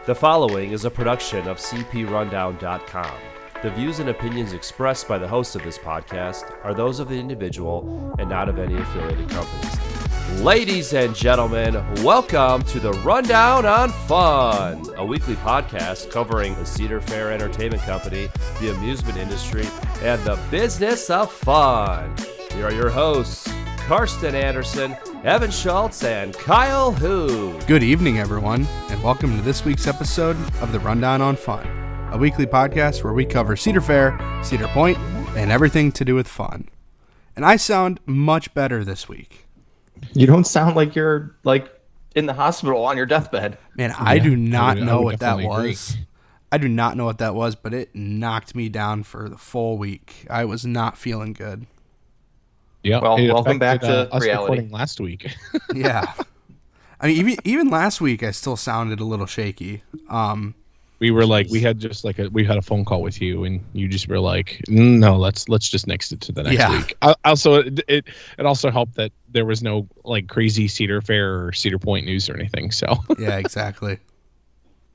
The following is a production of cprundown.com. The views and opinions expressed by the host of this podcast are those of the individual and not of any affiliated companies. Ladies and gentlemen, welcome to the Rundown on Fun, a weekly podcast covering the Cedar Fair Entertainment Company, the amusement industry, and the business of fun. Here are your hosts, Karsten Anderson, Evan Schultz, and Kyle Hood. Good evening, everyone, and welcome to this week's episode of the Rundown on Fun, a weekly podcast where we cover Cedar Fair, Cedar Point, and everything to do with fun. And I sound much better this week. You don't sound like you're in the hospital on your deathbed. Man, I do not know what that was. I do not know what that was, but it knocked me down for the full week. I was not feeling good. Yeah. Well, welcome back to us reality. Recording last week. Yeah. I mean, even last week, I still sounded a little shaky. We were like, we had a phone call with you, and you just were like, no, let's just next it to the next week. Also, it also helped that there was no like crazy Cedar Fair or Cedar Point news or anything. So yeah, exactly.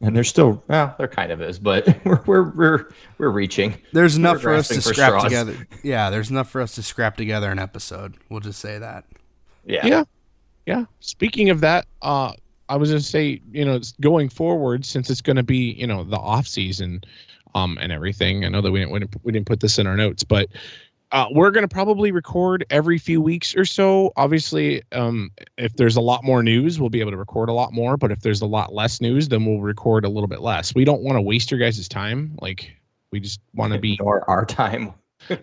And there's still, there kind of is, but we're reaching. There's enough for us to scrap together. Yeah, there's enough for us to scrap together an episode. We'll just say that. Yeah. Speaking of that, I was going to say, going forward, since it's going to be, the off season, and everything. I know that we didn't put this in our notes, but we're going to probably record every few weeks or so. Obviously, if there's a lot more news, we'll be able to record a lot more. But if there's a lot less news, then we'll record a little bit less. We don't want to waste your guys' time. Like, we just want to be or our time.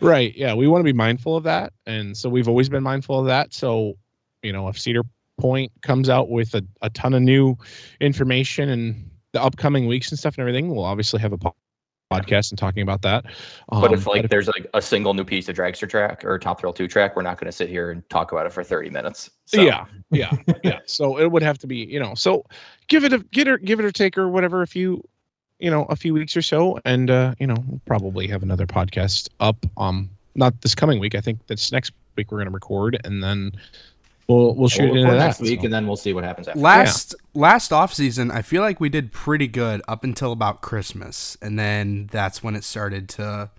Right. Yeah, we want to be mindful of that, and so we've always been mindful of that. So, if Cedar Point comes out with a ton of new information in the upcoming weeks and stuff and everything, we'll obviously have a podcast and talking about that. But if there's a single new piece of dragster track or Top Thrill 2 track, we're not going to sit here and talk about it for 30 minutes. So. Yeah. So it would have to be, so give it or take or whatever a few weeks or so, and we'll probably have another podcast up. Not this coming week. I think that's next week we're going to record, and then we'll shoot it into that next week, and then we'll see what happens after. Last off season, I feel like we did pretty good up until about Christmas, and then that's when it started to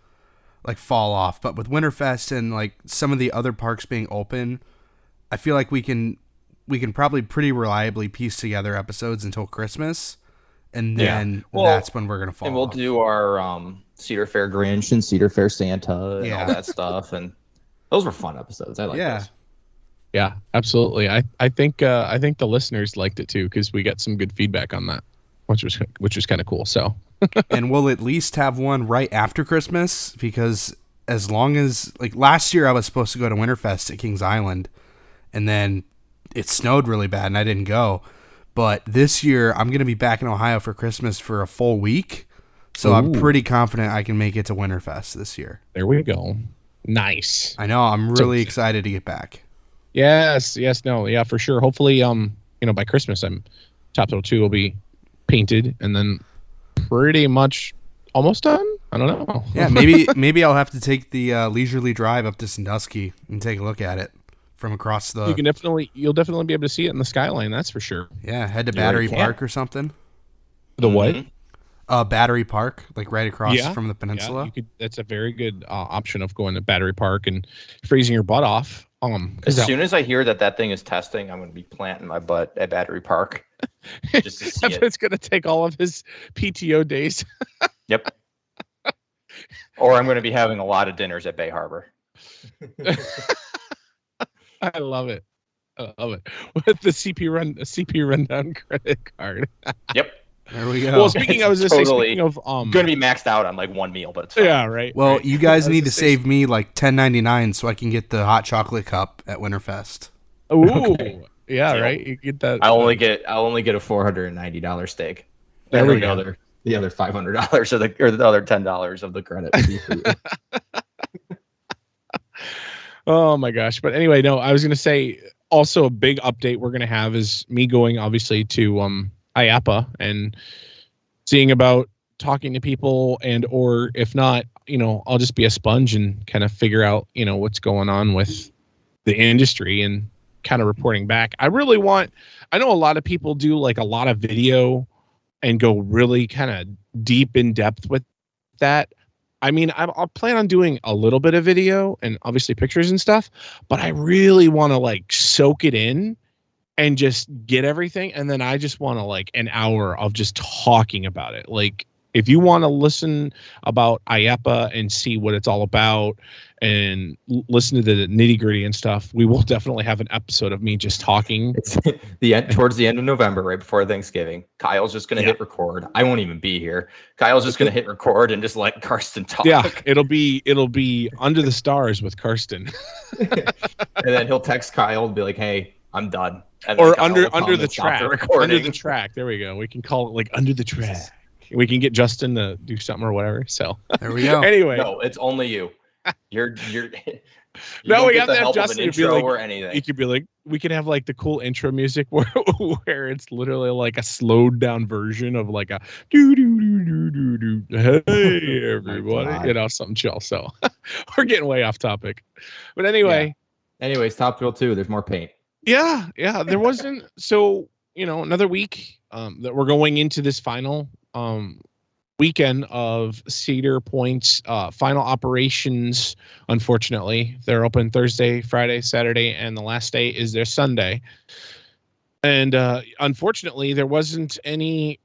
fall off. But with Winterfest and some of the other parks being open, I feel like we can probably pretty reliably piece together episodes until Christmas, and then that's when we're gonna fall. And we'll do our Cedar Fair Grinch and Cedar Fair Santa and all that stuff, and those were fun episodes. I like those. Yeah, absolutely. I think the listeners liked it too, because we got some good feedback on that, which was kind of cool. So, and we'll at least have one right after Christmas, because as long as last year I was supposed to go to Winterfest at Kings Island, and then it snowed really bad and I didn't go. But this year I'm going to be back in Ohio for Christmas for a full week, so I'm pretty confident I can make it to Winterfest this year. There we go. Nice. I know. I'm really excited to get back. Yes, no, yeah, for sure. Hopefully, by Christmas, Top Thrill 2 will be painted, and then pretty much almost done. I don't know. Yeah, maybe I'll have to take the leisurely drive up to Sandusky and take a look at it from across the. You'll definitely be able to see it in the skyline. That's for sure. Yeah, head to Battery Park or something. The what? Battery Park, right across from the peninsula. Yeah, that's a very good option of going to Battery Park and freezing your butt off. As soon as I hear that thing is testing, I'm going to be planting my butt at Battery Park just to see it. It's going to take all of his PTO days. Yep. Or I'm going to be having a lot of dinners at Bay Harbor. I love it. With the CP Rundown credit card. Yep. There we go. Well, speaking of going to be maxed out on one meal, but it's fine. Yeah, right. Well, you guys need to save me $10.99 so I can get the hot chocolate cup at Winterfest. Ooh, okay. Yeah, so, right. You get that. I only get a $490 steak. There we go. The other $500 or the other $10 of the credit. Oh my gosh! But anyway, no, I was going to say also a big update we're going to have is me going obviously to IAPA and seeing about talking to people, and or if not, I'll just be a sponge and kind of figure out what's going on with the industry and kind of reporting back. I know a lot of people do a lot of video and go really kind of deep in depth with that. I mean, I'll plan on doing a little bit of video and obviously pictures and stuff, but I really want to like soak it in and just get everything. And then I just want to like an hour of just talking about it. Like, if you want to listen about IEPA and see what it's all about and listen to the nitty gritty and stuff, we will definitely have an episode of me just talking. It's towards the end of November, right before Thanksgiving. Kyle's just going to hit record. I won't even be here. Kyle's just going to hit record and just let Karsten talk. Yeah, it'll be under the stars with Karsten. And then he'll text Kyle and be like, "Hey, I'm done." And or Kyle under the track. Under the track. There we go. We can call it like under the track. We can get Justin to do something or whatever. So there we go. Anyway, no, it's only you. You no, we have to have Justin to be like, or anything. He could be like, we can have like the cool intro music where it's literally like a slowed down version of like a do do do do do do. Hey everybody, something chill. So we're getting way off topic, but anyway. Yeah. Anyways, Top Thrill 2. There's more paint. Yeah. There wasn't. So another week that we're going into this final weekend of Cedar Point's final operations. Unfortunately, they're open Thursday, Friday, Saturday, and the last day is their Sunday. And unfortunately, there wasn't any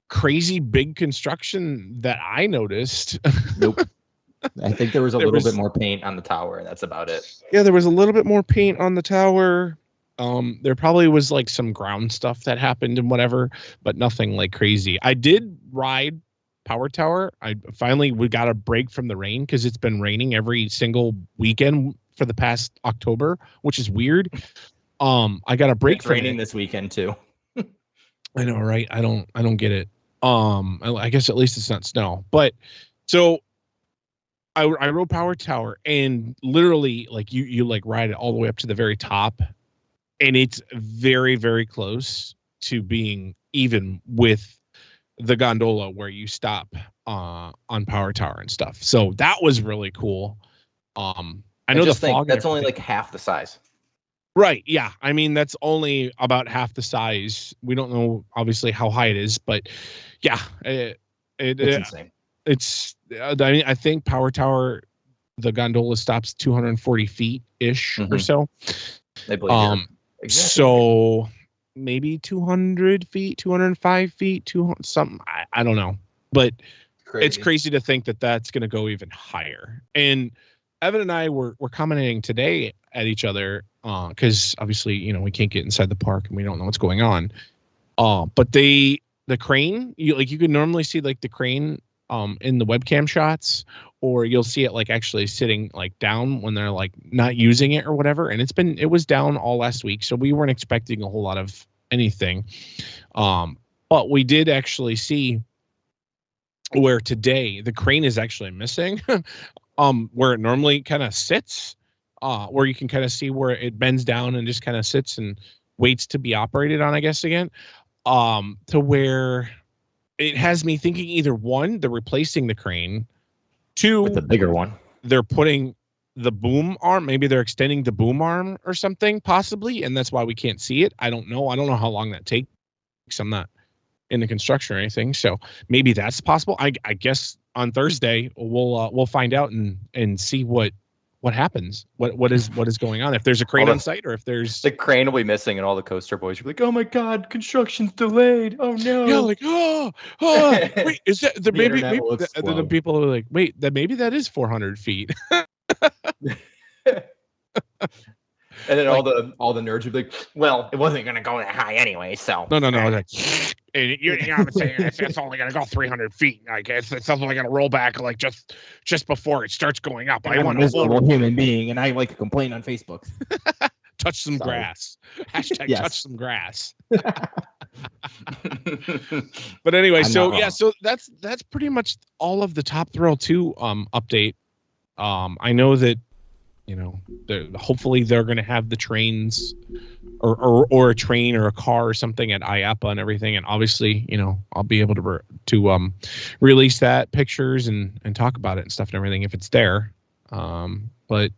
crazy big construction that I noticed. Nope. I think there was a little bit more paint on the tower, and that's about it. Yeah, there was a little bit more paint on the tower. There probably was like some ground stuff that happened and whatever, but nothing like crazy. I did ride Power Tower. We got a break from the rain because it's been raining every single weekend for the past October, which is weird. I got a break it's from raining it. This weekend too. I know, right? I don't get it. I guess at least it's not snow. But so I rode Power Tower, and literally like you like ride it all the way up to the very top. And it's very, very close to being even with the gondola where you stop on Power Tower and stuff. So that was really cool. I know the fog. That's only like half the size. Right. Yeah. I mean, that's only about half the size. We don't know obviously how high it is, but yeah, it's insane. I mean, I think Power Tower, the gondola stops 240 feet ish or so. They believe Exactly. So maybe 200 feet, 205 feet, 200 something. I don't know, but it's crazy to think that that's going to go even higher. And Evan and I were commenting today at each other because obviously, we can't get inside the park and we don't know what's going on. But the crane, you can normally see like the crane in the webcam shots, or you'll see it like actually sitting like down when they're like not using it or whatever. And it was down all last week. So we weren't expecting a whole lot of anything. But we did actually see where today the crane is actually missing, where it normally kind of sits, where you can kind of see where it bends down and just kind of sits and waits to be operated on, I guess, again, to where it has me thinking either one, they're replacing the crane, two, with the bigger one, they're putting the boom arm, maybe they're extending the boom arm or something possibly, and that's why we can't see it. I don't know how long that takes. I'm not in the construction or anything, so maybe that's possible. I guess on Thursday we'll find out and see what happens, what is going on, if there's a crane on site or if there's the crane will be missing, and all the coaster boys will be like, "Oh my god, construction's delayed! Oh no!" Yeah, like wait, is that the maybe the people are like, wait, maybe that is 400 feet. And then all the nerds would be like, "Well, it wasn't gonna go that high anyway, so." No. Like, you're saying it's only gonna go 300 feet. Like it's only gonna roll back like just before it starts going up. I'm a miserable human being, and I like to complain on Facebook. Touch some grass. Hashtag yes. Touch some grass. But anyway, so that's pretty much all of the Top Thrill 2 update. I know that hopefully they're going to have the trains or a train or a car or something at IAPA and everything. And obviously, I'll be able to release that pictures and talk about it and stuff and everything if it's there. But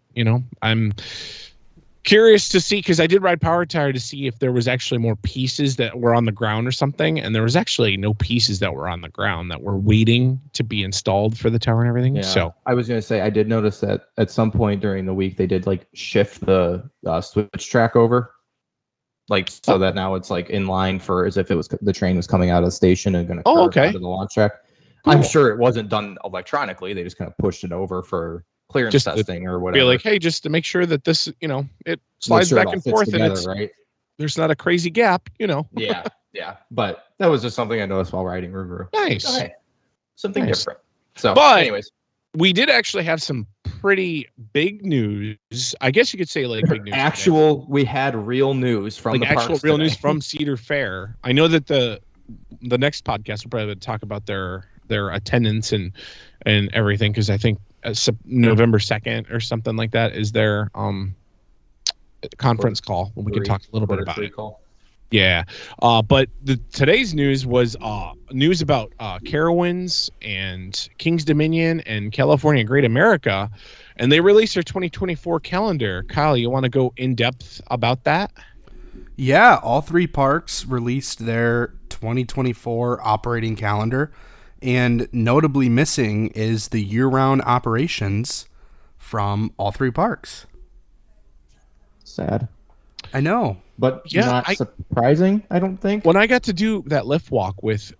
Curious to see, because I did ride Power Tire to see if there was actually more pieces that were on the ground or something, and there was actually no pieces that were on the ground that were waiting to be installed for the tower and everything. Yeah. So I was going to say, I did notice that at some point during the week they did like shift the switch track over, like so that now it's like in line for as if it was the train was coming out of the station and going to curve onto the launch track. Cool. I'm sure it wasn't done electronically. They just kind of pushed it over for clearance just testing or whatever. Be like, hey, just to make sure that this, it slides back and forth together, and it's right. There's not a crazy gap, Yeah. But that was just something I noticed while riding Ruru. Nice. Okay. Something different. So, but anyways, we did actually have some pretty big news. I guess you could say like big news. We had real news from the parks real news from Cedar Fair. I know that the next podcast will probably talk about their attendance and everything, because I think November 2nd or something like that is their conference call when we can talk a little bit about it. Yeah. But today's news was news about Carowinds and King's Dominion and California Great America, and they released their 2024 calendar. Kyle, you want to go in depth about that? Yeah, all three parks released their 2024 operating calendar, and notably missing is the year-round operations from all three parks. Sad. I know. But not surprising, I don't think. When I got to do that lift walk with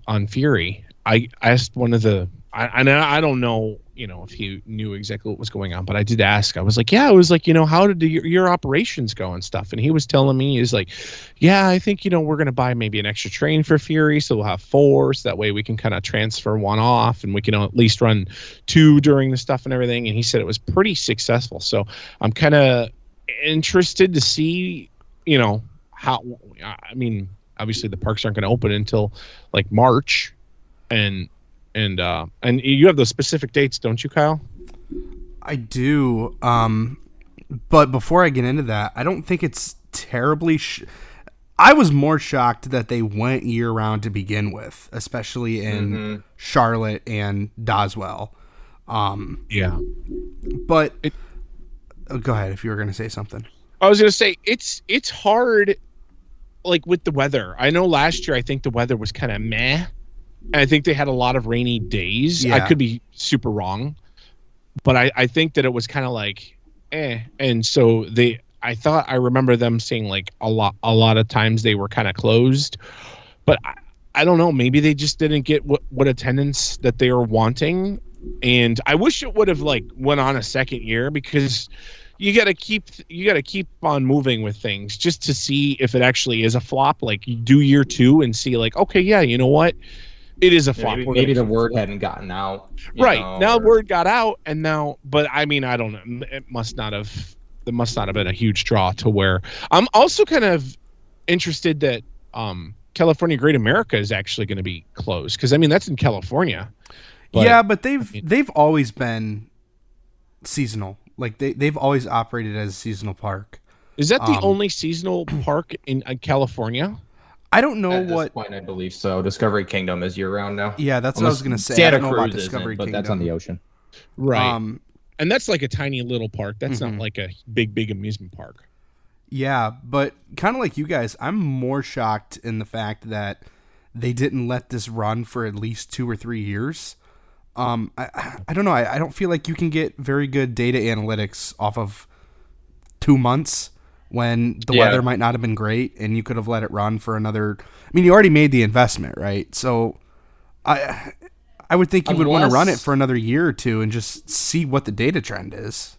on Fury, I asked one of the I don't know, if he knew exactly what was going on, but I did ask. I was like, how did your operations go and stuff? And he was telling me, he's like, yeah, I think, we're going to buy maybe an extra train for Fury. So we'll have 4. So that way we can kind of transfer 1 off and we can at least run 2 during the stuff and everything. And he said it was pretty successful. So I'm kind of interested to see, how, obviously the parks aren't going to open until like March, and you have those specific dates, don't you, Kyle? I do. But before I get into that, I don't think it's terribly. I was more shocked that they went year round to begin with, especially in Charlotte and Doswell. Yeah. But go ahead if you were going to say something. I was going to say it's hard, like with the weather. I know last year I think the weather was kind of meh. And I think they had a lot of rainy days. Yeah. I could be super wrong, but I think that it was kind of like, And so I remember them saying like a lot of times they were kind of closed, but I don't know. Maybe they just didn't get what attendance that they were wanting. And I wish it would have like went on a second year, because you got to keep on moving with things just to see if it actually is a flop. Like you do year 2 and see like, okay, yeah, you know what? It is a flop. Maybe the word hadn't gotten out. Right. Now word got out, and now, but I mean, I don't know. It must not have been a huge draw to where I'm also kind of interested that California Great America is actually going to be closed, because I mean that's in California. But they've always been seasonal. Like they've always operated as a seasonal park. Is that the only seasonal park in California? I don't know at this point, I believe so. Discovery Kingdom is year round now. Yeah, that's what I was going to say. Santa I don't know Cruz about Discovery Kingdom, but that's on the ocean. Right. And that's like a tiny little park. That's not like a big amusement park. Yeah, but kind of like you guys, I'm more shocked in the fact that they didn't let this run for at least 2 or 3 years. I don't know. I don't feel like you can get very good data analytics off of 2 months when the weather might not have been great, and you could have let it run for another. I mean, you already made the investment, right? So I would think you would want to run it for another year or 2 and just see what the data trend is.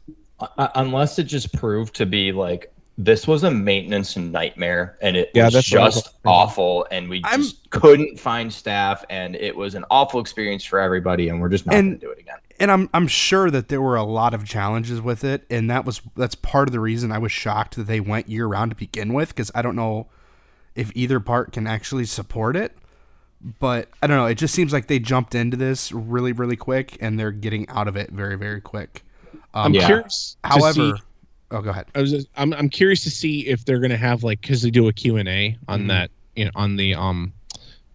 Unless it just proved to be like, this was a maintenance nightmare, and it was just awful, and we just couldn't find staff, and it was an awful experience for everybody, and we're just not going to do it again. And I'm sure that there were a lot of challenges with it, and that's part of the reason I was shocked that they went year round to begin with, because I don't know if either part can actually support it. But I don't know. It just seems like they jumped into this really, really quick, and they're getting out of it very, very quick. I'm curious. However, oh, go ahead. I'm curious to see if they're gonna have like, because they do a Q&A on that, on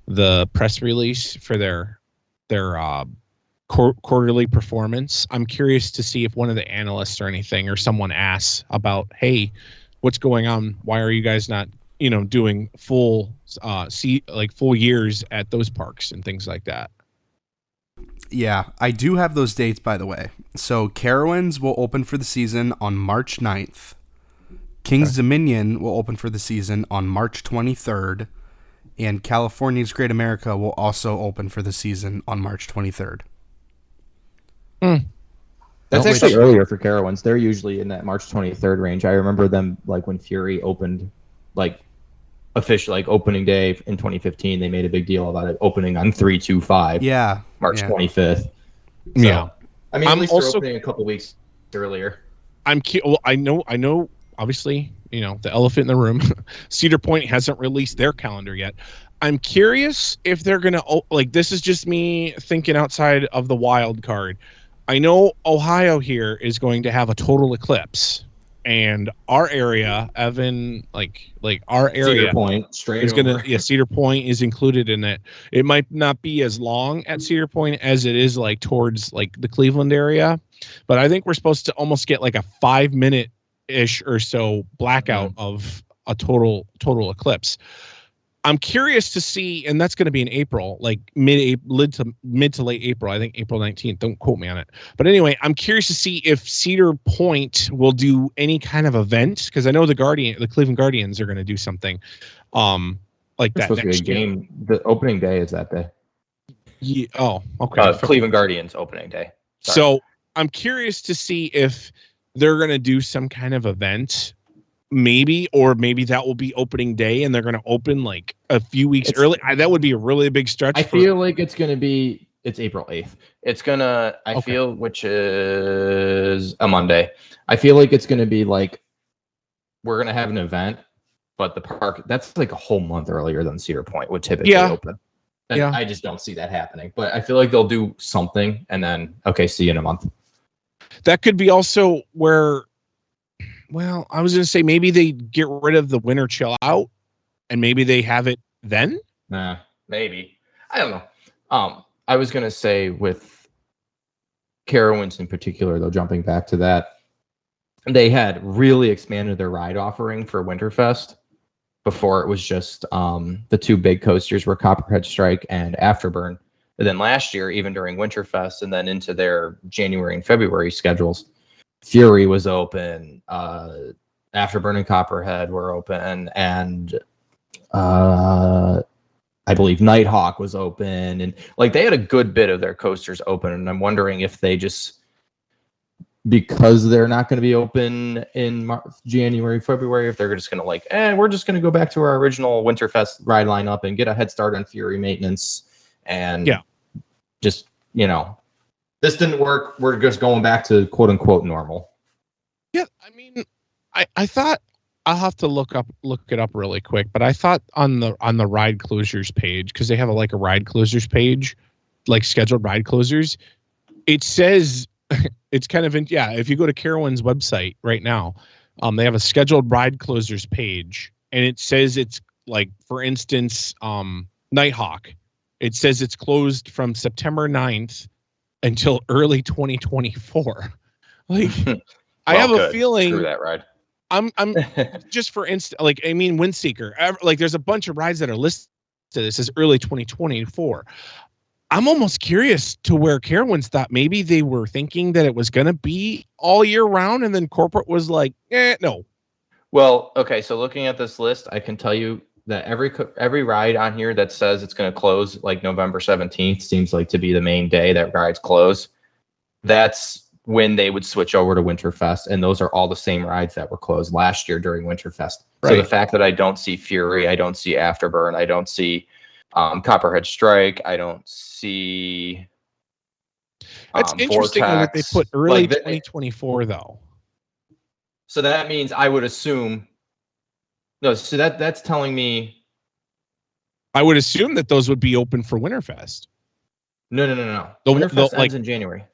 the press release for their quarterly performance. I'm curious to see if one of the analysts or anything or someone asks about, hey, what's going on? Why are you guys not, doing full full years at those parks and things like that? Yeah, I do have those dates, by the way. So Carowinds will open for the season on March 9th. King's Dominion will open for the season on March 23rd. And California's Great America will also open for the season on March 23rd. That's actually earlier for Carowinds. They're usually in that March 23rd range. I remember them, like, when Fury opened, like, official, like, opening day in 2015, they made a big deal about it opening on 3/25. Yeah. March 25th. So, Yeah. I mean, at least they're opening a couple weeks earlier. Well, I know, obviously, the elephant in the room, Cedar Point hasn't released their calendar yet. I'm curious if they're going to, this is just me thinking outside of the wild card. I know Ohio here is going to have a total eclipse, and our area, Evan, our area, Cedar Point, straight is over. Cedar Point is included in it. It might not be as long at Cedar Point as it is towards the Cleveland area, but I think we're supposed to almost get a 5-minute ish or so blackout of a total eclipse. I'm curious to see, and that's going to be in April, mid to late April. I think April 19th. Don't quote me on it. But anyway, I'm curious to see if Cedar Point will do any kind of event, because I know the Cleveland Guardians are going to do something like that. Supposed to be a game. The opening day is that day. Yeah, oh, okay. Cleveland Guardians opening day. Sorry. So I'm curious to see if they're going to do some kind of event. Maybe that will be opening day, and they're going to open a few weeks early. That would be a really big stretch. I feel like it's going to be. It's April 8th. It's gonna. I feel, which is a Monday. I feel like it's going to be we're going to have an event, but the park that's a whole month earlier than Cedar Point would typically open. And I just don't see that happening. But I feel like they'll do something, and then see you in a month. That could be also where. Well, I was going to say maybe they get rid of the winter chill out, and maybe they have it then. Nah, maybe. I don't know. I was going to say with Carowinds in particular, though, jumping back to that, they had really expanded their ride offering for Winterfest. Before it was just the two big coasters were Copperhead Strike and Afterburn. But then last year, even during Winterfest and then into their January and February schedules, Fury was open, Afterburn and Copperhead were open, and I believe Nighthawk was open, and they had a good bit of their coasters open, and I'm wondering if they just, because they're not going to be open in January, February, if they're just going to we're just going to go back to our original Winterfest ride lineup and get a head start on Fury maintenance, and just, this didn't work. We're just going back to quote unquote normal. Yeah, I mean, I thought I'll have to look it up really quick, but I thought on the ride closures page, because they have a ride closures page, scheduled ride closures, it says it's kind of if you go to Carowinds website right now, they have a scheduled ride closures page, and it says it's for instance, Nighthawk. It says it's closed from September 9th until early 2024. I have a feeling. Screw that ride. I'm just for instance, Windseeker. There's a bunch of rides that are listed. This is early 2024. I'm almost curious to where Carowinds thought maybe they were thinking that it was going to be all year round, and then corporate was no. Well, okay. So looking at this list, I can tell you that every ride on here that says it's going to close November 17th seems to be the main day that rides close. That's when they would switch over to Winterfest, and those are all the same rides that were closed last year during Winterfest. Right. So the fact that I don't see Fury, I don't see Afterburn, I don't see Copperhead Strike, I don't see. That's interesting that they put early 2024 though. So that means I would assume. No, so that's telling me. I would assume that those would be open for Winterfest. No. Winterfest ends in January.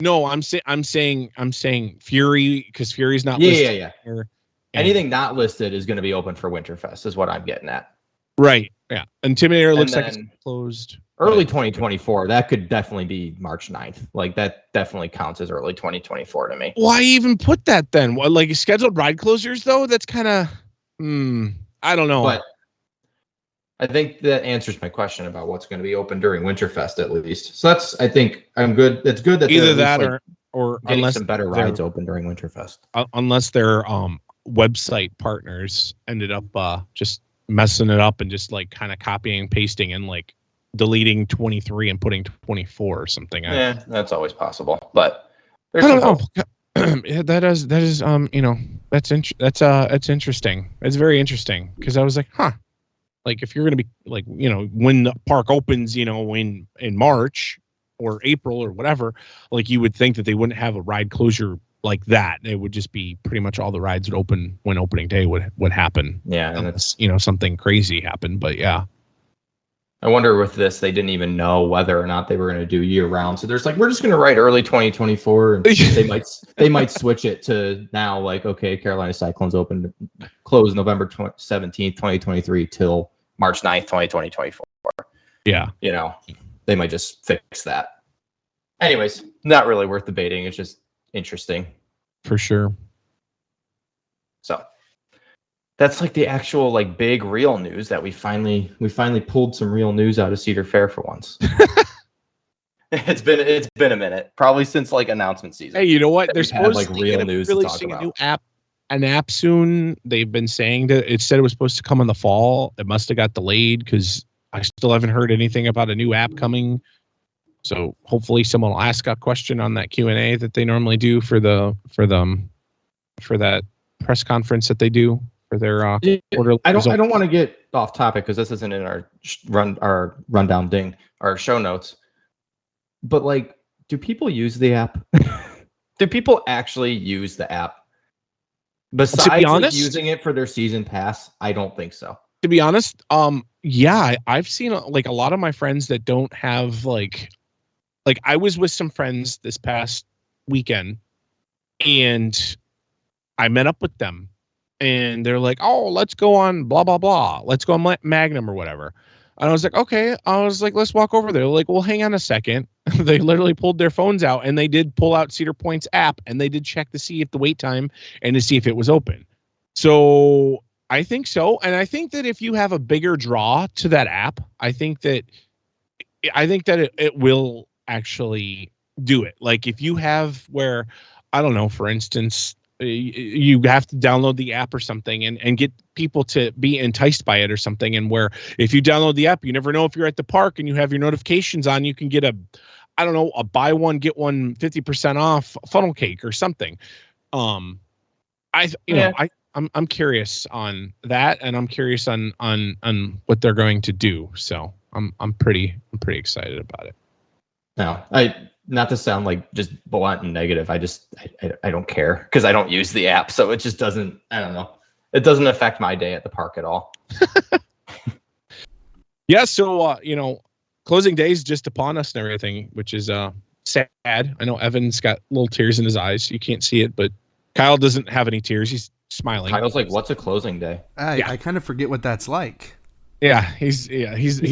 No, I'm saying Fury, because Fury's not listed. Yeah. Anything not listed is going to be open for Winterfest, is what I'm getting at. Right. Yeah. Intimidator And looks like it's then closed. Early 2024, that could definitely be March 9th. Like that definitely counts as early 2024 to me. Why even put that then? What, like scheduled ride closures though? That's kind of, I don't know. But I think that answers my question about what's going to be open during Winterfest at least. So I think I'm good. It's good that Either they're at that least, or getting unless some better rides open during Winterfest. Unless their website partners ended up just messing it up and just like kind of copying and pasting and like deleting 23 and putting 24 or something. Yeah, that's always possible. But I don't know. Yeah, that is that's interesting. It's very interesting because I was like, like if you're gonna be like, when the park opens, in March or April or whatever, like you would think that they wouldn't have a ride closure like that. It would just be pretty much all the rides would open when opening day would happen. Yeah, and unless, something crazy happened. But yeah. I wonder with this, they didn't even know whether or not they were going to do year round. So there's like, we're just going to write early 2024. And they might switch it to now, like, okay, Carolina Cyclones close November 17th, 2023 till March 9th, 2024. Yeah. They might just fix that. Anyways, not really worth debating. It's just interesting. For sure. So that's like the actual like big real news that we finally pulled some real news out of Cedar Fair for once. It's been a minute, probably since like announcement season. Hey, you know what? They're supposed like real news to talk about. A new an app soon. They've been saying that it said it was supposed to come in the fall. It must have got delayed because I still haven't heard anything about a new app coming. So hopefully someone will ask a question on that Q&A that they normally do for that press conference that they do for their order. I don't want to get off topic because this isn't in our rundown ding, our show notes. But like, do people use the app? Do people actually use the app? Besides to be honest, using it for their season pass, I don't think so. To be honest, yeah, I've seen like a lot of my friends that don't have like I was with some friends this past weekend and I met up with them and they're like, oh, let's go on blah, blah, blah. Let's go on Magnum or whatever. And I was like, okay. I was like, let's walk over there. They're like, well, hang on a second. They literally pulled their phones out and they did pull out Cedar Point's app and they did check to see if the wait time and to see if it was open. So I think so. And I think that if you have a bigger draw to that app, I think that it will actually do it. Like if you have where, I don't know, for instance, you have to download the app or something and get people to be enticed by it or something. And where if you download the app, you never know if you're at the park and you have your notifications on, you can get a buy one, get one 50% off funnel cake or something. I'm curious on that. And I'm curious on what they're going to do. So I'm pretty excited about it. No, not to sound like just blunt and negative. I don't care because I don't use the app. So it just doesn't, I don't know. It doesn't affect my day at the park at all. Yeah. So, closing day is just upon us and everything, which is sad. I know Evan's got little tears in his eyes. You can't see it, but Kyle doesn't have any tears. He's smiling. Kyle's like, what's a closing day? I kind of forget what that's like. Yeah, he's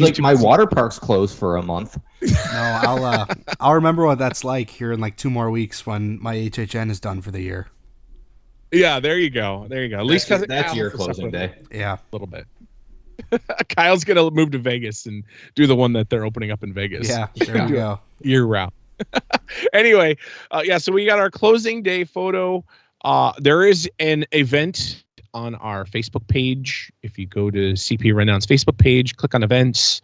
like, my water park's closed for a month. No, I'll remember what that's like here in like 2 more weeks when my HHN is done for the year. Yeah, there you go. At least that's your closing day. Yeah, a little bit. Kyle's gonna move to Vegas and do the one that they're opening up in Vegas. Yeah, there you go. Year round. Anyway, so we got our closing day photo. There is an event on our Facebook page. If you go to CP Rundown's Facebook page, click on events,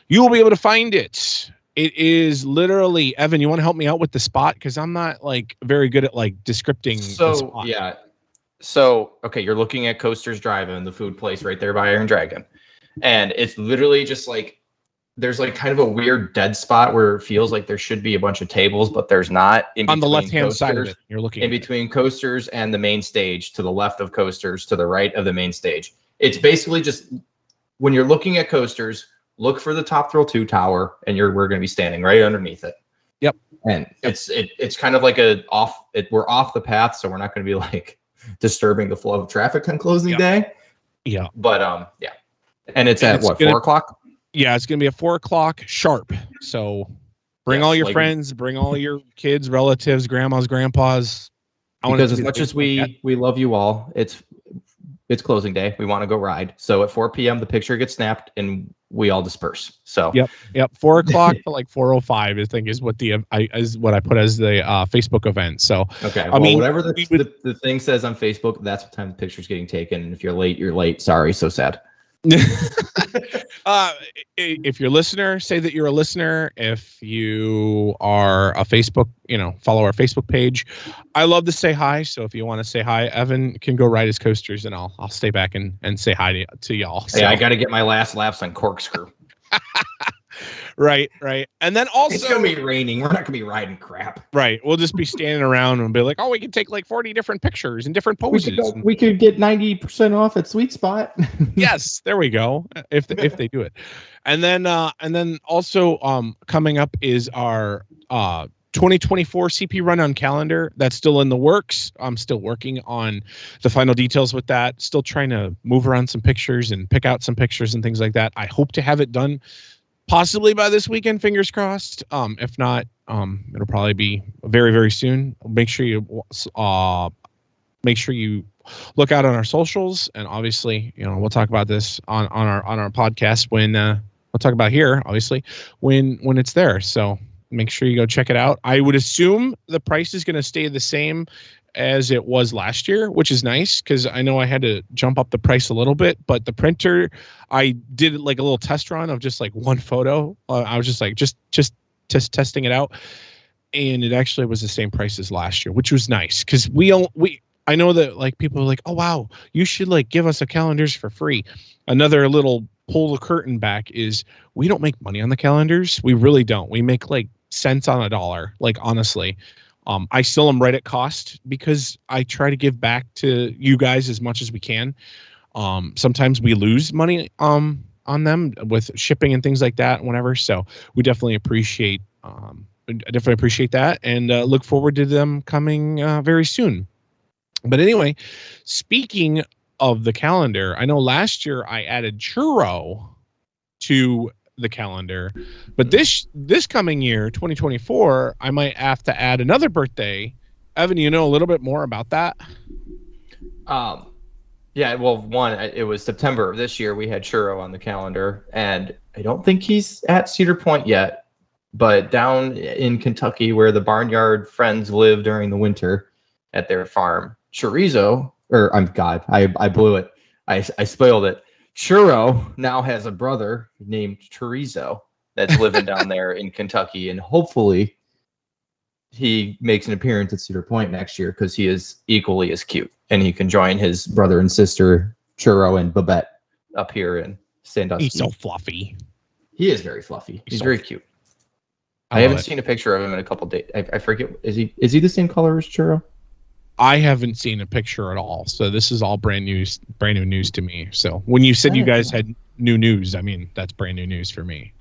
you will be able to find it. It is literally, Evan, you want to help me out with the spot? Because I'm not like very good at like descripting the spot. Yeah. So, okay, you're looking at Coasters Drive-In, the food place right there by Iron Dragon. And it's literally just like, there's like kind of a weird dead spot where it feels like there should be a bunch of tables, but there's not. On the left-hand side of it, you're looking in between Coasters and the main stage, to the left of Coasters, to the right of the main stage. It's basically just, when you're looking at Coasters, look for the Top Thrill 2 tower, and we're going to be standing right underneath it. Yep. And it's kind of like we're off the path, so we're not going to be like disturbing the flow of traffic on closing day. Yeah. But yeah. And it's at what, 4 o'clock? Yeah, it's gonna be at 4 o'clock sharp. So bring all your friends, bring all your kids, relatives, grandmas, grandpas. Because as much as we love you all, it's closing day. We want to go ride. So at 4 p.m. the picture gets snapped and we all disperse. So yep. 4 o'clock to like 4:05, I think is what I put as the Facebook event. So okay, I mean, whatever the thing says on Facebook, that's what time the picture's getting taken. And if you're late, you're late. Sorry, so sad. If you're a listener, say that you're a listener. If you are a Facebook, follow our Facebook page. I love to say hi. So if you want to say hi, Evan can go ride his coasters and I'll stay back and say hi to y'all. So. Hey, I got to get my last laps on corkscrew. Right. And then also it's gonna be raining. We're not gonna be riding crap. Right. We'll just be standing around and be like, oh, we can take like 40 different pictures and different poses. We could get 90% off at Sweet Spot. Yes, there we go. If they do it. And then also coming up is our 2024 CP Rundown calendar. That's still in the works. I'm still working on the final details with that. Still trying to move around some pictures and pick out some pictures and things like that. I hope to have it done possibly by this weekend, fingers crossed. If not, it'll probably be very, very soon. Make sure you look out on our socials, and obviously, we'll talk about this on our podcast when we'll talk about here, obviously, when it's there. So make sure you go check it out. I would assume the price is going to stay the same as it was last year, which is nice because I know I had to jump up the price a little bit, but the printer, I did like a little test run of just like one photo. I was just like, just testing it out. And it actually was the same price as last year, which was nice. Cause I know that like people are like, oh wow, you should like give us a calendars for free. Another little pull the curtain back is we don't make money on the calendars. We really don't. We make like cents on a dollar. Like honestly, I sell them right at cost because I try to give back to you guys as much as we can. Sometimes we lose money on them with shipping and things like that, whenever. So we definitely appreciate that and look forward to them coming very soon. But anyway, speaking of the calendar, I know last year I added Churro to the calendar, but this coming year, 2024, I might have to add another birthday. Evan, you know a little bit more about that? Yeah, well, it was September of this year. We had Churro on the calendar, and I don't think he's at Cedar Point yet, but down in Kentucky where the Barnyard Friends live during the winter at their farm, Chorizo, I blew it. I spoiled it. Churro now has a brother named Chorizo that's living down there in Kentucky, and hopefully he makes an appearance at Cedar Point next year because he is equally as cute, and he can join his brother and sister Churro and Babette up here in Sandusky. He's so fluffy. He is very fluffy. He's very cute. I haven't seen a picture of him in a couple days. I forget. Is he the same color as Churro? I haven't seen a picture at all, so this is all brand new news to me. So when you said you guys had new news, I mean that's brand new news for me.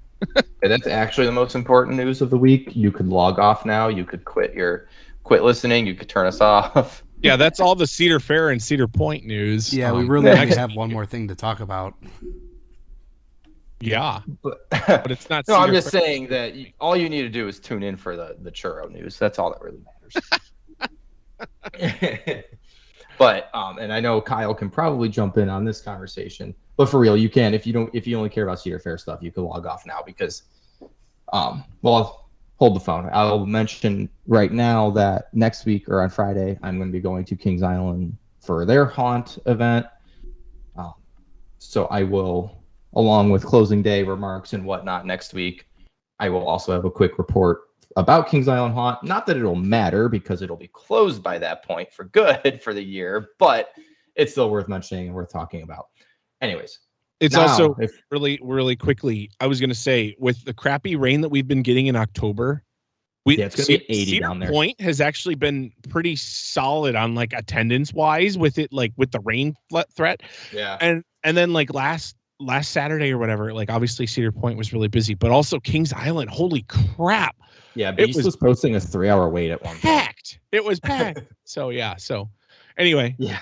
That's actually the most important news of the week. You could log off now. You could quit listening. You could turn us off. Yeah, that's all the Cedar Fair and Cedar Point news. Yeah, we really only have one more thing to talk about. Yeah, but it's not. No, I'm just saying that all you need to do is tune in for the Churro news. That's all that really matters. But and I know Kyle can probably jump in on this conversation, but for real, you can. If you only care about Cedar Fair stuff, you can log off now because well, hold the phone. I'll mention right now that next week or on Friday I'm going to be going to Kings Island for their haunt event, so I will, along with closing day remarks and whatnot next week, I will also have a quick report about Kings Island Haunt. Not that it'll matter because it'll be closed by that point for good for the year, but it's still worth mentioning and worth talking about. Anyways, it's also really, really quickly, I was going to say, with the crappy rain that we've been getting in October, it's going to be 80 Cedar down there. Point has actually been pretty solid on like attendance wise with it, like with the rain threat. Yeah. And then like last Saturday or whatever, like obviously Cedar Point was really busy, but also Kings Island, holy crap. Yeah, Beast was posting a 3-hour wait at one point. It was packed. So yeah. So anyway. Yeah.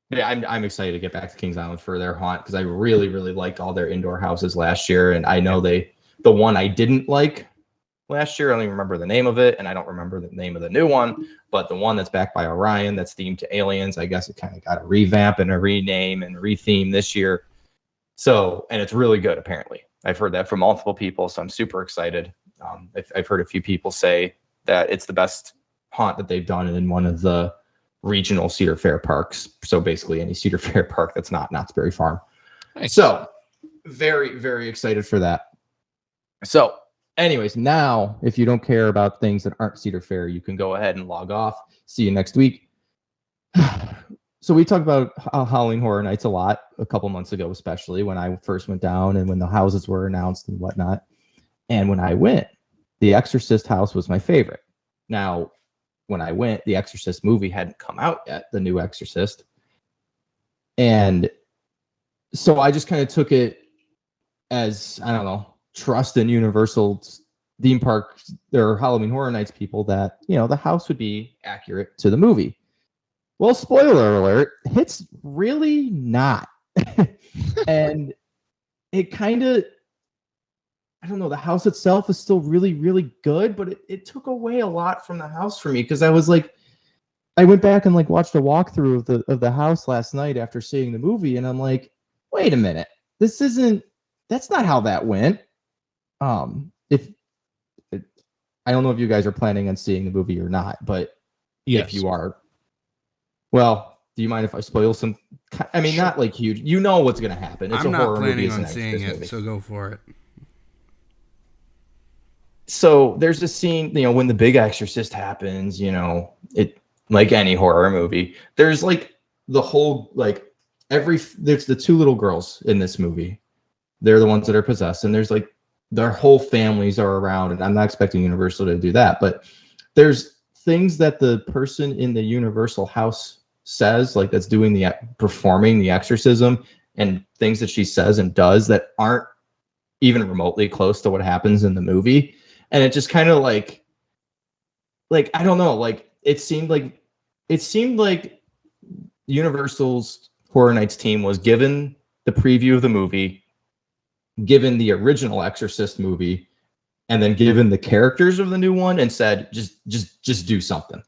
Yeah, I'm excited to get back to Kings Island for their haunt because I really, really liked all their indoor houses last year. And I know the one I didn't like last year, I don't even remember the name of it, and I don't remember the name of the new one, but the one that's backed by Orion that's themed to aliens, I guess it kind of got a revamp and a rename and retheme this year. So, and it's really good, apparently. I've heard that from multiple people, so I'm super excited. I've heard a few people say that it's the best haunt that they've done in one of the regional Cedar Fair parks. So basically any Cedar Fair park that's not Knott's Berry Farm. Nice. So very, very excited for that. So anyways, now if you don't care about things that aren't Cedar Fair, you can go ahead and log off. See you next week. So we talked about Halloween Horror Nights a lot a couple months ago, especially when I first went down and when the houses were announced and whatnot. And when I went, The Exorcist house was my favorite. Now, when I went, the Exorcist movie hadn't come out yet, the new Exorcist. And so I just kind of took it as, I don't know, trust in Universal's theme park or Halloween Horror Nights people that, you know, the house would be accurate to the movie. Well, spoiler alert, it's really not. And it kind of, I don't know, the house itself is still really, really good, but it took away a lot from the house for me because I was like, I went back and like watched a walkthrough of the house last night after seeing the movie, and I'm like, wait a minute, that's not how that went. I don't know if you guys are planning on seeing the movie or not, but yes. If you are, well, do you mind if I spoil some? I mean, sure. Not like huge. You know what's going to happen. It's I'm a not horror planning movie. on seeing it, so go for it. So there's a scene, you know, when the big exorcist happens, you know, it like any horror movie, there's like the whole, like there's the two little girls in this movie. They're the ones that are possessed, and there's like their whole families are around, and I'm not expecting Universal to do that, but there's things that the person in the Universal house says, like that's performing the exorcism, and things that she says and does that aren't even remotely close to what happens in the movie. And it just kind of like I don't know, like it seemed like Universal's Horror Nights team was given the preview of the movie, given the original Exorcist movie, and then given the characters of the new one and said, just do something.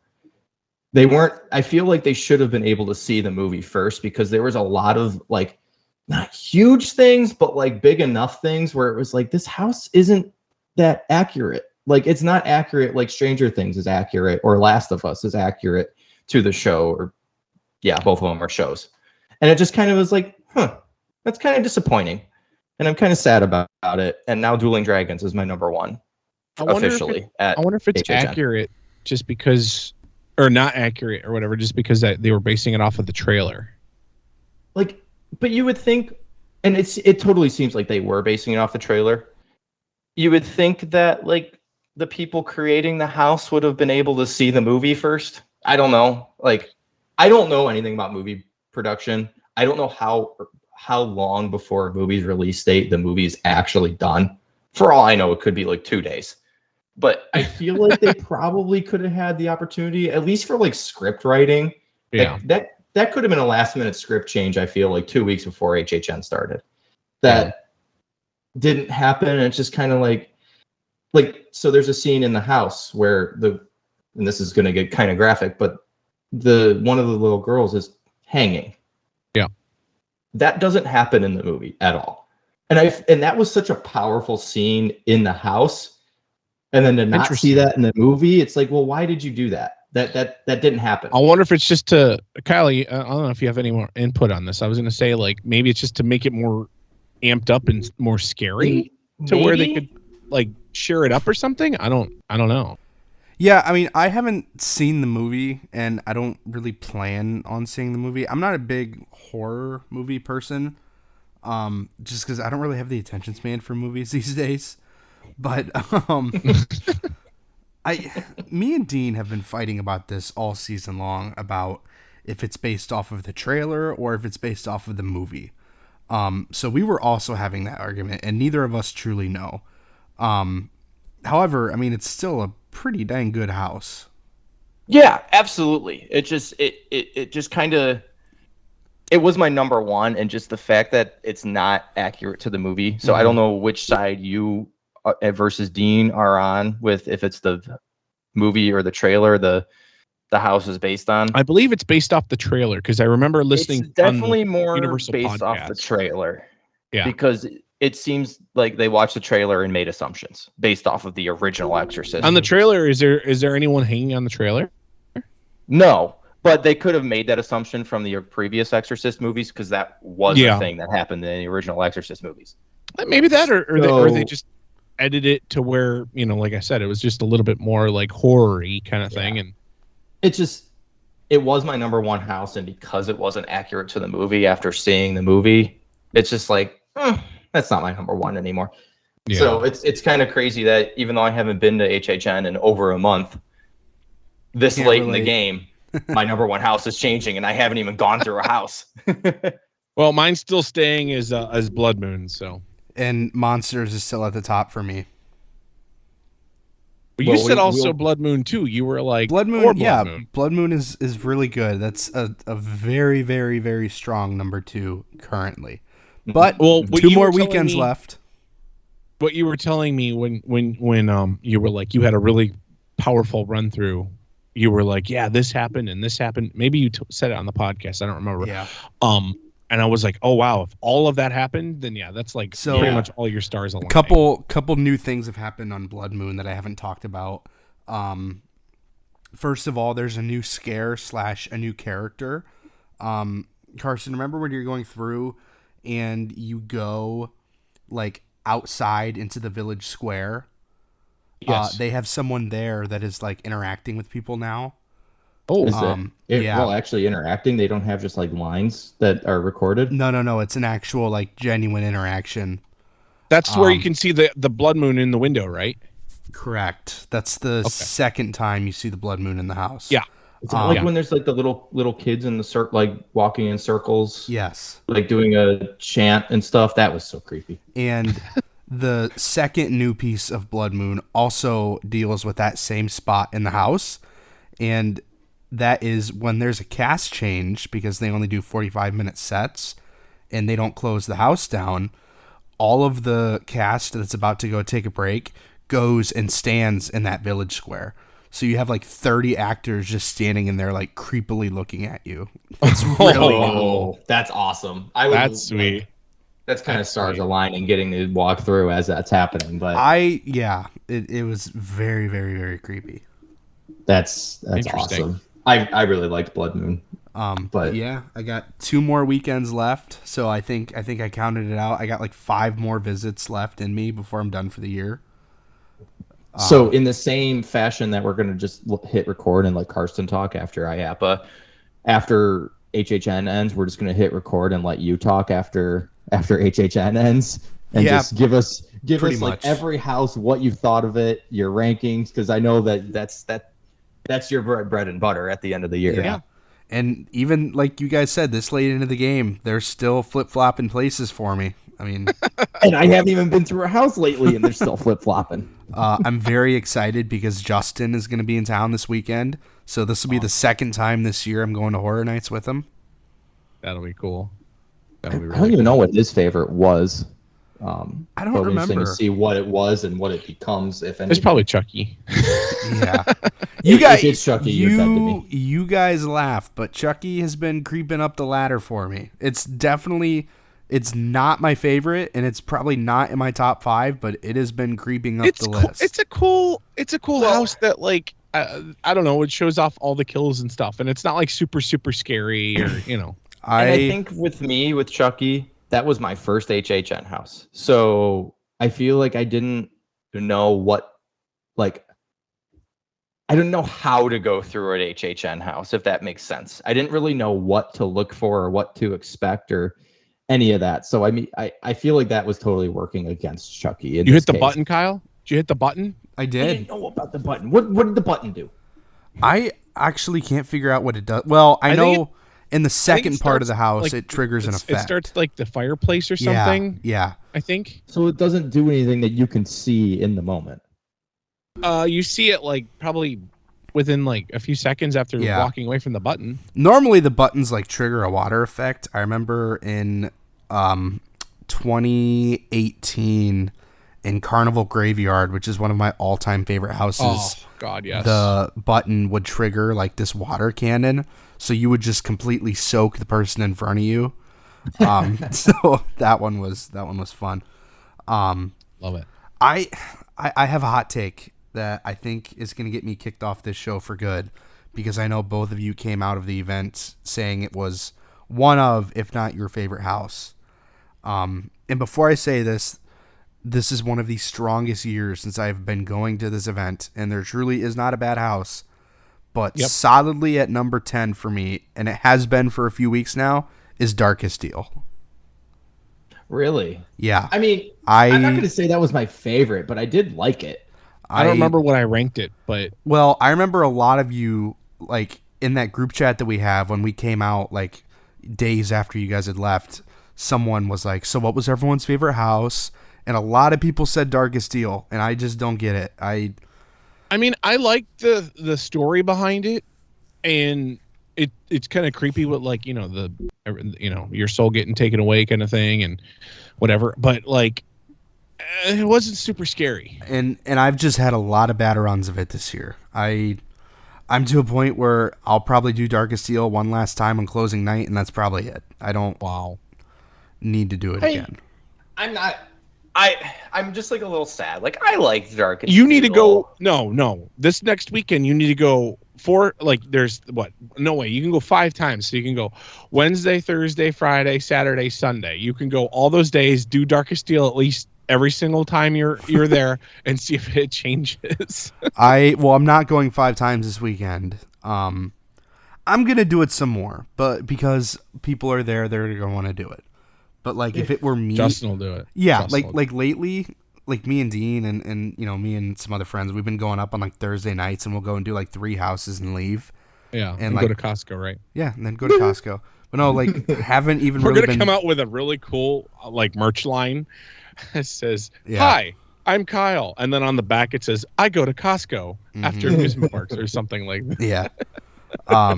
They weren't, I feel like they should have been able to see the movie first, because there was a lot of like, not huge things, but like big enough things where it was like, this house isn't that accurate. Like it's not accurate like Stranger Things is accurate or Last of Us is accurate to the show, or yeah, both of them are shows. And it just kind of was like, that's kind of disappointing. And I'm kind of sad about it. And now Dueling Dragons is my number one officially. I wonder if it's HHN. Accurate just because, or not accurate or whatever, just because that they were basing it off of the trailer. Like, but you would think, and it totally seems like they were basing it off the trailer. You would think that like the people creating the house would have been able to see the movie first. I don't know. Like, I don't know anything about movie production. I don't know how long before a movie's release date the movie's actually done. For all I know, it could be like 2 days. But I feel like they probably could have had the opportunity, at least for like script writing. Yeah. That could have been a last minute script change, I feel like 2 weeks before HHN started. That didn't happen, and it's just kind of like so there's a scene in the house where and this is going to get kind of graphic, but one of the little girls is hanging. Yeah. That doesn't happen in the movie at all. And that was such a powerful scene in the house. And then to not see that in the movie, it's like, well, why did you do that? That didn't happen. I wonder if it's just to Kylie. I don't know if you have any more input on this. I was going to say like maybe it's just to make it more amped up and more scary to where they could like share it up or something. I don't know. Yeah, I mean, I haven't seen the movie, and I don't really plan on seeing the movie. I'm not a big horror movie person, just because I don't really have the attention span for movies these days. But me and Dean have been fighting about this all season long, about if it's based off of the trailer or if it's based off of the movie. So we were also having that argument, and neither of us truly know. However, I mean, it's still a pretty dang good house. Yeah, absolutely. It just kind of, it was my number one, and just the fact that it's not accurate to the movie. So I don't know which side you versus Dean are on with, if it's the movie or the trailer the house is based on. I believe it's based off the trailer, because I remember listening. It's definitely on the more Universal based podcast. off the trailer. Yeah, because it seems like they watched the trailer and made assumptions based off of the original Exorcist. on the trailer, is there anyone hanging on the trailer? No, but they could have made that assumption from the previous Exorcist movies, because that was the thing that happened in the original Exorcist movies. Maybe that, or they just edited it to where, like I said, it was just a little bit more like horror-y kind of thing. And it was my number one house, and because it wasn't accurate to the movie after seeing the movie, it's just like, that's not my number one anymore. Yeah. So it's kind of crazy that even though I haven't been to HHN in over a month, this late in the game, my number one house is changing, and I haven't even gone through a house. Well, mine's still staying as Blood Moon. So, and Monsters is still at the top for me. But you said also Blood Moon too. You were like Blood Moon. Moon. Blood Moon is really good. That's a very, very, very strong number 2 currently. But 2 more weekends left. What you were telling me when you were like, you had a really powerful run through. You were like, yeah, this happened and this happened. Maybe you said it on the podcast. I don't remember. Yeah. And I was like, oh wow, if all of that happened, then yeah, that's like pretty much all your stars aligning. Couple new things have happened on Blood Moon that I haven't talked about. First of all, there's a new scare / a new character. Carson, remember when you're going through and you go like outside into the village square? Yes. They have someone there that is like interacting with people now. Oh, is it? Well, actually interacting. They don't have just like lines that are recorded. No. It's an actual like genuine interaction. That's where you can see the Blood Moon in the window, right? Correct. That's the second time you see the Blood Moon in the house. Yeah. It's like when there's like the little kids in the circle, like walking in circles. Yes. Like doing a chant and stuff. That was so creepy. And the second new piece of Blood Moon also deals with that same spot in the house. And that is when there's a cast change, because they only do 45-minute sets and they don't close the house down. All of the cast that's about to go take a break goes and stands in that village square. So you have like 30 actors just standing in there, like creepily looking at you. It's really cool. That's awesome. That's sweet. That's kind of stars aligning, getting to walk through as that's happening. But it was very, very, very creepy. That's awesome. I really liked Blood Moon. But yeah, I got 2 more weekends left, so I think I counted it out. I got like 5 more visits left in me before I'm done for the year. So in the same fashion that we're gonna just hit record and let Karsten talk after IAPA, after HHN ends, we're just gonna hit record and let you talk after HHN ends, and just give us like every house, what you thought of it, your rankings, because I know that's your bread and butter at the end of the year. Yeah. And even like you guys said, this late into the game, there's still flip-flopping places for me. I mean, and I haven't even been through a house lately, and they're still flip-flopping. I'm very excited because Justin is going to be in town this weekend. So this will be the second time this year I'm going to Horror Nights with him. That'll be cool. I don't even know what his favorite was. I don't remember. To see what it was and what it becomes, if anything. It's probably Chucky. Yeah, it's Chucky. You guys laugh, but Chucky has been creeping up the ladder for me. It's not my favorite, and it's probably not in my top 5, but it has been creeping up the list. It's a cool house that like I don't know. It shows off all the kills and stuff, and it's not like super scary or I think with Chucky, that was my first HHN house. So I feel like I didn't know I don't know how to go through an HHN house, if that makes sense. I didn't really know what to look for or what to expect or any of that. So I mean, I feel like that was totally working against Chucky. You hit the button, Kyle? Did you hit the button? I did. I didn't know about the button. What did the button do? I actually can't figure out what it does. Well, I know in the second part of the house, like, it triggers an effect. It starts like the fireplace or something. Yeah. I think. So it doesn't do anything that you can see in the moment. You see it like probably within like a few seconds after Yeah. walking away from the button. Normally the buttons like trigger a water effect. I remember in 2018 in Carnival Graveyard, which is one of my all-time favorite houses. Oh God, yes. The button would trigger like this water cannon, so you would just completely soak the person in front of you. So that one was fun. Love it. I have a hot take that I think is going to get me kicked off this show for good, because I know both of you came out of the event saying it was one of, if not your favorite house. And before I say this is one of the strongest years since I've been going to this event, and there truly is not a bad house, but solidly at number 10 for me, and it has been for a few weeks now, is Darkest Deal. Really? Yeah. I mean, I'm not going to say that was my favorite, but I did like it. I don't remember what I ranked it, but well, I remember a lot of you, like in that group chat that we have when we came out, like days after you guys had left, someone was like, so what was everyone's favorite house? And a lot of people said Darkest Deal, and I just don't get it. I mean, I like the story behind it, and it's kind of creepy with like, your soul getting taken away kind of thing and whatever, but like it wasn't super scary. And I've just had a lot of bad runs of it this year. I'm to a point where I'll probably do Darkest Deal one last time on closing night, and that's probably it. I don't need to do it again. I'm just like a little sad. Like, I like Darkest You need to Deal. go. No. This next weekend, you need to go there's what? No way. You can go 5 times. So you can go Wednesday, Thursday, Friday, Saturday, Sunday. You can go all those days, do Darkest Deal at least every single time you're there, and see if it changes. I'm not going 5 times this weekend. I'm gonna do it some more, but because people are there, they're gonna want to do it. But like, if it were me, Justin will do it. Yeah, like lately, like me and Dean and me and some other friends, we've been going up on like Thursday nights, and we'll go and do like 3 houses and leave. Yeah, and like, go to Costco, right? Yeah, and then go to Costco. But no, like haven't even. We're really gonna come out with a really cool like merch line. It says, Yeah. "Hi, I'm Kyle," and then on the back it says, "I go to Costco after amusement parks," or something like that. Yeah. But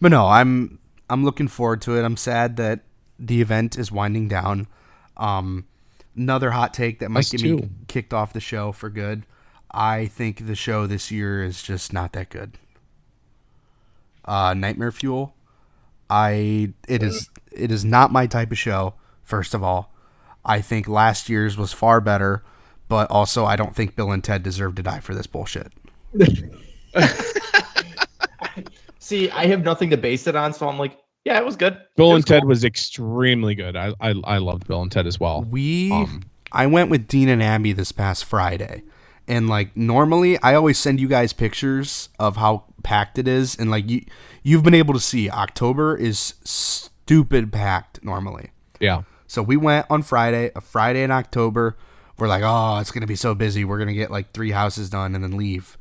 no, I'm looking forward to it. I'm sad that the event is winding down. Another hot take that might get me kicked off the show for good. I think the show this year is just not that good. Nightmare Fuel. It is not my type of show, first of all. I think last year's was far better, but also I don't think Bill and Ted deserve to die for this bullshit. See, I have nothing to base it on, so I'm like, yeah, it was good. Bill and Ted was extremely good. I loved Bill and Ted as well. I went with Dean and Abby this past Friday, and like normally I always send you guys pictures of how packed it is, and like you've been able to see October is stupid packed normally. Yeah. So we went on Friday, a Friday in October. We're like, oh, it's gonna be so busy. We're gonna get like 3 houses done and then leave.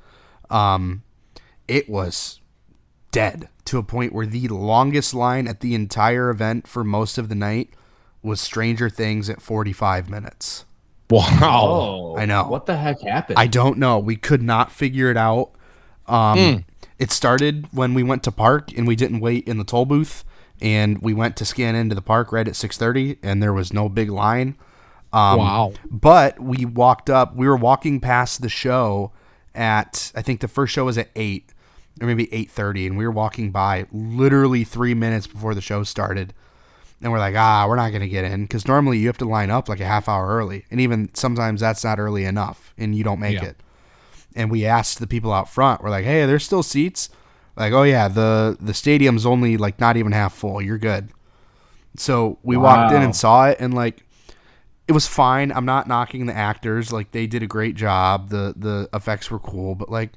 It was dead to a point where the longest line at the entire event for most of the night was Stranger Things at 45 minutes. Wow. Oh, I know. What the heck happened? I don't know. We could not figure it out. It started when we went to park and we didn't wait in the toll booth, and we went to scan into the park right at 6:30, and there was no big line. Wow. But we walked up. We were walking past the show at, I think the first show was at 8 or maybe 8:30, and we were walking by literally 3 minutes before the show started. And we're like, we're not going to get in, because normally you have to line up like a half hour early. And even sometimes that's not early enough, and you don't make it. And we asked the people out front, we're like, hey, are there still seats? Like, oh yeah, the stadium's only like not even half full. You're good. So we walked in and saw it, and like, it was fine. I'm not knocking the actors. Like, they did a great job. The effects were cool, but like,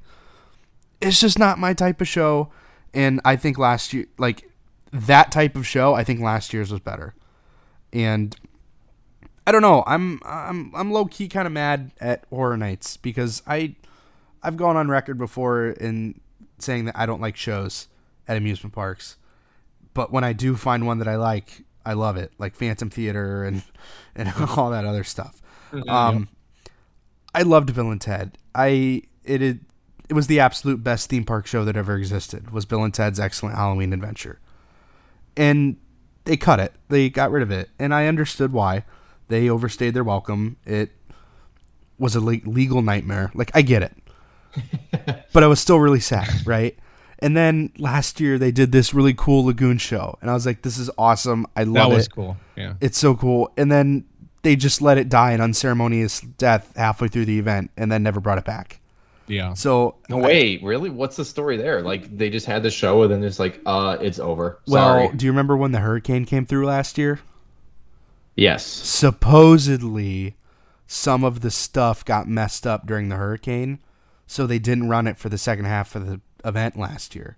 it's just not my type of show. And I think last year, like, that type of show, I think last year's was better. And I don't know. I'm low key kind of mad at Horror Nights, because I've gone on record before in saying that I don't like shows at amusement parks, but when I do find one that I like, I love it, like Phantom Theater and all that other stuff. I loved Bill and Ted. it was the absolute best theme park show that ever existed, was Bill and Ted's Excellent Halloween Adventure. And they cut it. They got rid of it. And I understood why. They overstayed their welcome. It was a legal nightmare. Like, I get it. But I was still really sad, right? And then last year they did this really cool lagoon show. And I was like, this is awesome. I love it. That was cool. Yeah. It's so cool. And then they just let it die an unceremonious death halfway through the event and then never brought it back. Yeah. So No, wait, really? What's the story there? Like, they just had the show and then just like, it's over. well, Sorry. do you remember when the hurricane came through last year? Yes. Supposedly, some of the stuff got messed up during the hurricane, so they didn't run it for the second half of the event last year.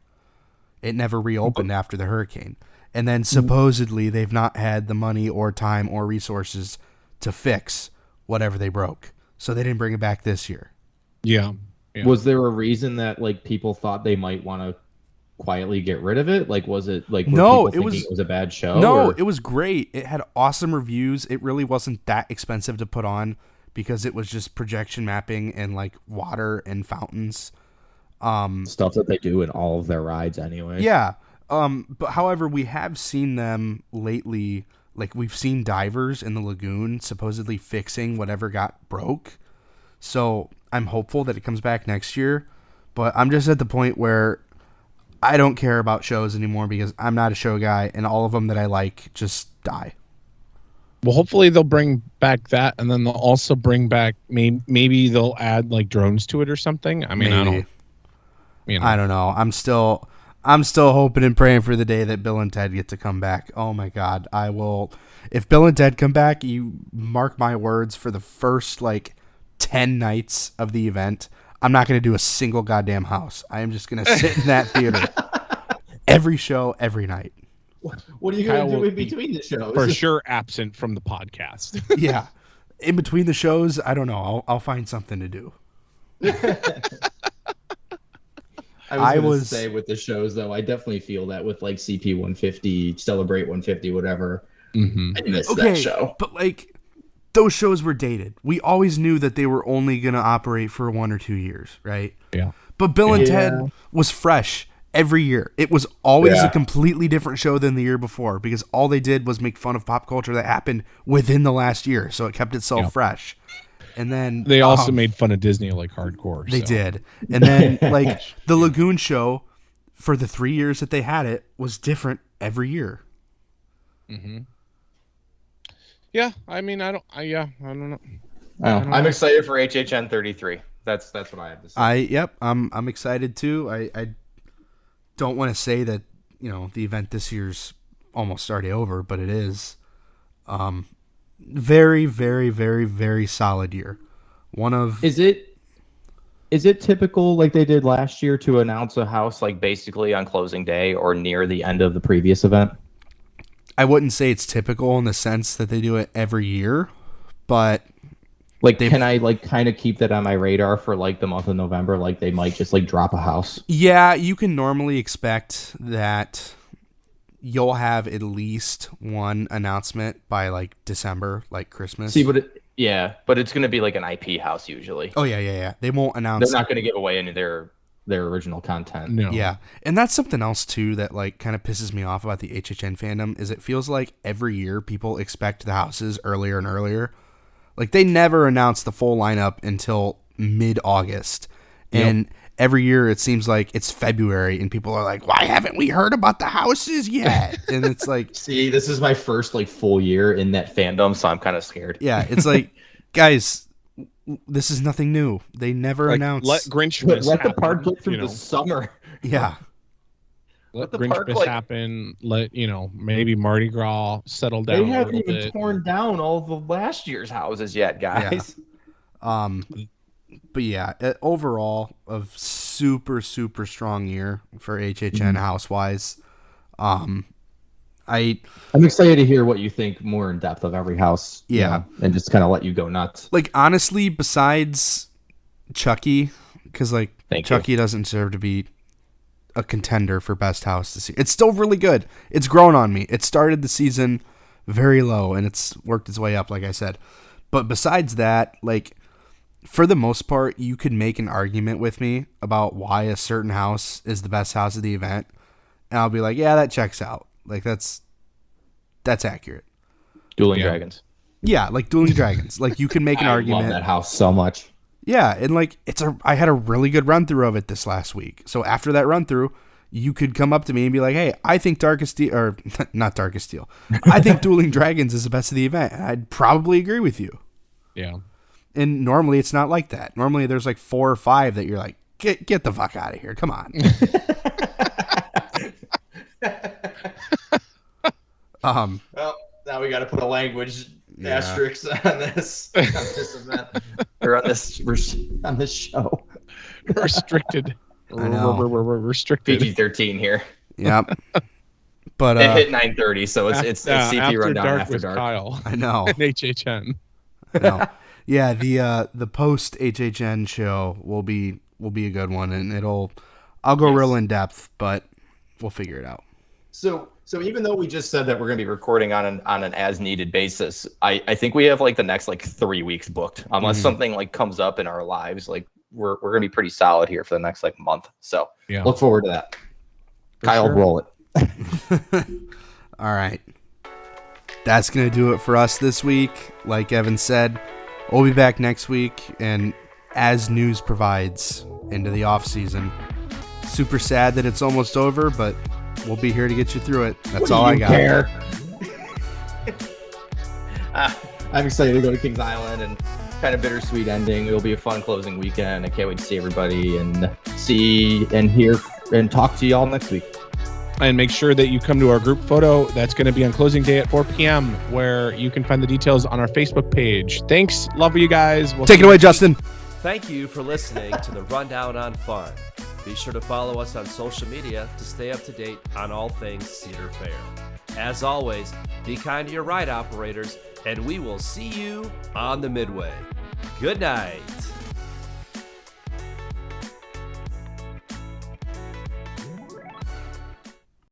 It never reopened after the hurricane. And then supposedly they've not had the money or time or resources to fix whatever they broke. So they didn't bring it back this year. Yeah. Yeah. Was there a reason that like people thought they might want to quietly get rid of it? Like, was it like were No, people thinking it was a bad show? No, or- it was great. It had awesome reviews. It really wasn't that expensive to put on because it was just projection mapping and like water and fountains. stuff that they do in all of their rides anyway. Yeah. But however, we have seen them lately. Like, we've seen divers in the lagoon supposedly fixing whatever got broke. So I'm hopeful that it comes back next year. But I'm just at the point where I don't care about shows anymore because I'm not a show guy, and all of them that I like just die. Well, hopefully they'll bring back that, and then they'll also bring back maybe they'll add like drones to it or something. I mean, Maybe. I I don't know. I'm still hoping and praying for the day that Bill and Ted get to come back. Oh my God. I will. If Bill and Ted come back, you mark my words, for the first like 10 nights of the event, I'm not going to do a single goddamn house. I am just going to sit in that theater every show, every night. What are you Kyle going to do will in be between the shows? for sure absent from the podcast. Yeah. In between the shows, I don't know. I'll find something to do. I was say with the shows though, I definitely feel that with like CP 150, Celebrate 150, whatever. Mm-hmm. I miss Okay, that show. but like those shows were dated. We always knew that they were only going to operate for 1 or 2 years, right? Yeah. But Bill and Yeah. Ted was fresh every year. It was always Yeah. a completely different show than the year before because all they did was make fun of pop culture that happened within the last year. So it kept itself Yeah. fresh. And then They also made fun of Disney like hardcore. they so. did. And then like the Lagoon show for the 3 years that they had it was different every year. Mm-hmm. Yeah, I mean, I don't know. I'm excited for HHN 33. That's what I have to say. I'm excited too. I don't want to say that, the event this year's almost already over, but it is. Very, very, very, very solid year. Is it typical like they did last year to announce a house like basically on closing day or near the end of the previous event? I wouldn't say it's typical in the sense that they do it every year, but Like, can I like kind of keep that on my radar for like the month of November? Like they might just like drop a house. yeah, you can normally expect that you'll have at least one announcement by like December, like Christmas. See, but it's going to be like an IP house usually. Oh yeah. They won't announce. They're not going to give away any of their original content. No. Yeah, and that's something else too that like kind of pisses me off about the HHN fandom is it feels like every year people expect the houses earlier and earlier. Like they never announce the full lineup until mid-August, and every year it seems like it's February, and people are like, "Why haven't we heard about the houses yet?" And it's like, See, this is my first like full year in that fandom, so I'm kind of scared. yeah, it's like, guys, this is nothing new. They never Like, announce. let Grinch Let miss the happen, park get through you know. the summer. yeah. Let the Grinch park, miss like- happen. Let maybe Mardi Gras settle They down a haven't little even bit. torn down all the last year's houses yet, guys. But yeah, overall, a super, super strong year for HHN house-wise. I'm excited to hear what you think more in depth of every house. you Yeah. know, and just kind of let you go nuts. Like, honestly, besides Chucky, because, like, Thank Chucky doesn't deserve to be a contender for best house this year. It's still really good. It's grown on me. It started the season very low, and it's worked its way up, like I said. But besides that, like, for the most part, you could make an argument with me about why a certain house is the best house of the event, and I'll be like, yeah, that checks out. Like that's accurate. Dueling Dragons. Yeah, like Dueling Dragons. Like you can make an I argument. love that house so much. Yeah, and like I had a really good run through of it this last week. So after that run through, you could come up to me and be like, "Hey, I think Darkest Steel, or not Darkest Steel, I think Dueling Dragons is the best of the event." And I'd probably agree with you. Yeah. And normally it's not like that. Normally there's like 4 or 5 that you're like, get the fuck out of here. Come on. Well, now we got to put a language asterisk on this event or on this show. Restricted. I know. We're restricted. PG-13 here. Yep. But It hit 9:30, so it's CP After Rundown Dark after with dark. Kyle I know. and HHN. No. Yeah, the post HHN show will be a good one, and I'll go real in depth, but we'll figure it out. So even though we just said that we're going to be recording on an as needed basis, I think we have like the next like 3 weeks booked, unless something like comes up in our lives. Like we're going to be pretty solid here for the next like month. So Yeah. Look forward to that. Kyle, sure. roll it. All right. That's going to do it for us this week. Like Evan said, we'll be back next week, and as news provides into the off season. Super sad that it's almost over, but we'll be here to get you through it. That's all I got. Care? I'm excited to go to Kings Island and kind of bittersweet ending. It'll be a fun closing weekend. I can't wait to see everybody and see and hear and talk to y'all next week. And make sure that you come to our group photo. That's going to be on closing day at 4 p.m., where you can find the details on our Facebook page. Thanks. Love you guys. We'll Take it away, Justin. Thank you for listening to the Rundown on Fun. Be sure to follow us on social media to stay up to date on all things Cedar Fair. As always, be kind to your ride operators, and we will see you on the Midway. Good night.